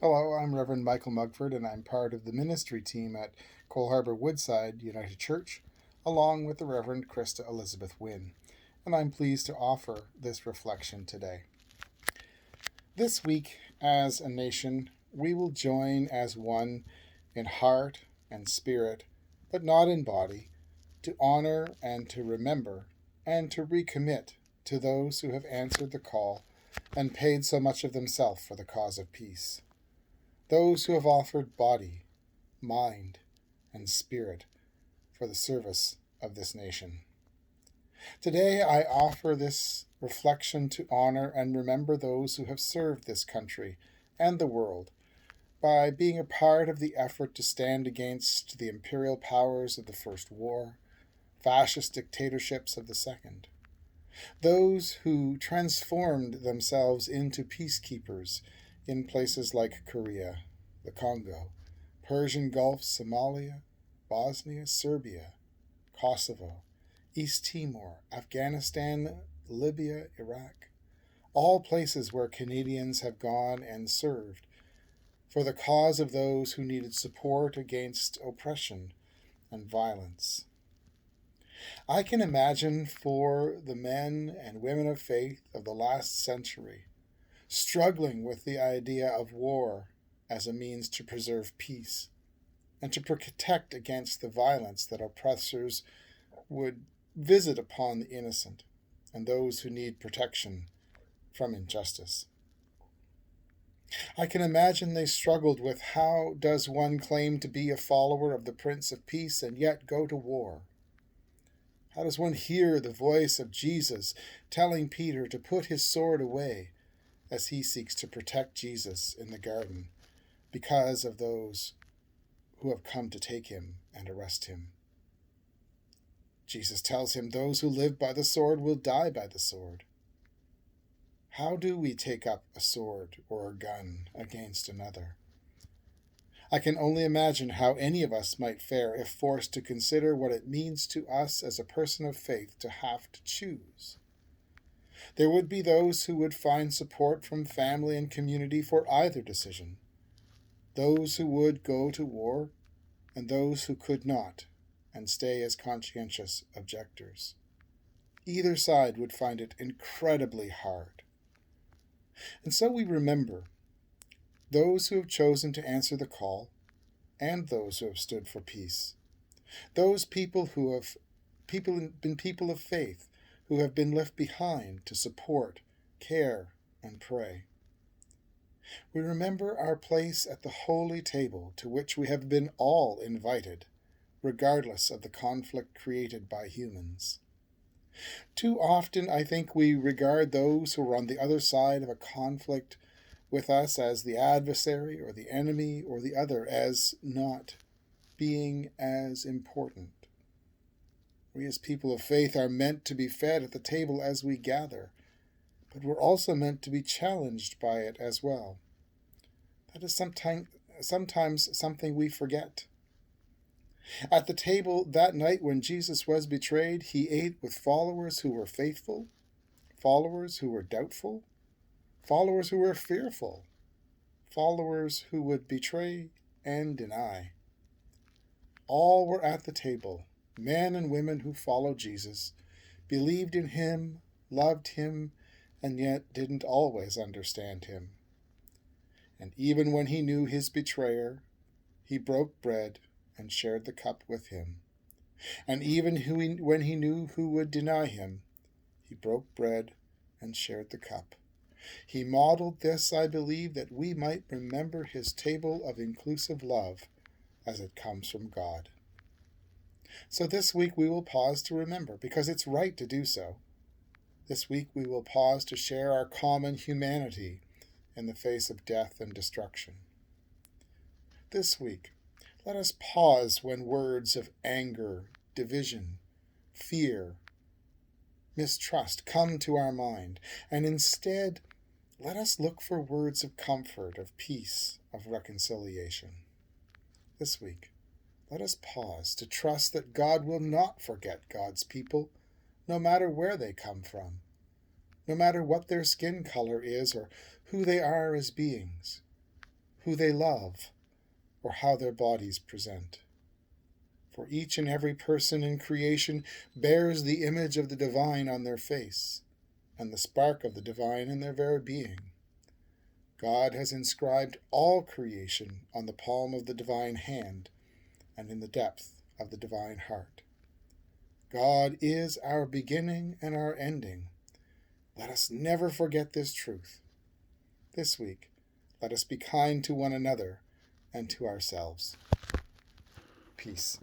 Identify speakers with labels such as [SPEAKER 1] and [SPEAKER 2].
[SPEAKER 1] Hello, I'm Reverend Michael Mugford, and I'm part of the ministry team at Cole Harbour Woodside United Church, along with the Reverend Krista Elizabeth Wynne, and I'm pleased to offer this reflection today. This week, as a nation, we will join as one in heart and spirit, but not in body, to honor and to remember and to recommit to those who have answered the call and paid so much of themselves for the cause of peace. Those who have offered body, mind, and spirit for the service of this nation. Today I offer this reflection to honor and remember those who have served this country and the world by being a part of the effort to stand against the imperial powers of the First War, fascist dictatorships of the Second. Those who transformed themselves into peacekeepers in places like Korea, the Congo, Persian Gulf, Somalia, Bosnia, Serbia, Kosovo, East Timor, Afghanistan, Libya, Iraq, all places where Canadians have gone and served for the cause of those who needed support against oppression and violence. I can imagine for the men and women of faith of the last century struggling with the idea of war as a means to preserve peace and to protect against the violence that oppressors would visit upon the innocent and those who need protection from injustice. I can imagine they struggled with how does one claim to be a follower of the Prince of Peace and yet go to war? How does one hear the voice of Jesus telling Peter to put his sword away as he seeks to protect Jesus in the garden because of those who have come to take him and arrest him? Jesus tells him those who live by the sword will die by the sword. How do we take up a sword or a gun against another? I can only imagine how any of us might fare if forced to consider what it means to us as a person of faith to have to choose. There would be those who would find support from family and community for either decision, those who would go to war, and those who could not and stay as conscientious objectors. Either side would find it incredibly hard. And so we remember those who have chosen to answer the call and those who have stood for peace. Those people who have been people of faith, who have been left behind to support, care, and pray. We remember our place at the holy table to which we have been all invited, regardless of the conflict created by humans. Too often, I think we regard those who are on the other side of a conflict with us as the adversary or the enemy or the other, as not being as important. We as people of faith are meant to be fed at the table as we gather, but we're also meant to be challenged by it as well. That is sometimes something we forget. At the table that night when Jesus was betrayed, he ate with followers who were faithful, followers who were doubtful, followers who were fearful, followers who would betray and deny. All were at the table, men and women who followed Jesus, believed in him, loved him, and yet didn't always understand him. And even when he knew his betrayer, he broke bread and shared the cup with him. And even when he knew who would deny him, he broke bread and shared the cup. He modeled this, I believe, that we might remember his table of inclusive love as it comes from God. So this week we will pause to remember, because it's right to do so. This week we will pause to share our common humanity in the face of death and destruction. This week, let us pause when words of anger, division, fear, mistrust come to our mind, and instead let us look for words of comfort, of peace, of reconciliation. This week, let us pause to trust that God will not forget God's people, no matter where they come from, no matter what their skin color is or who they are as beings. who they love, or how their bodies present. For each and every person in creation bears the image of the divine on their face, and the spark of the divine in their very being. God has inscribed all creation on the palm of the divine hand and in the depth of the divine heart. God is our beginning and our ending. Let us never forget this truth. This week, let us be kind to one another and to ourselves. Peace.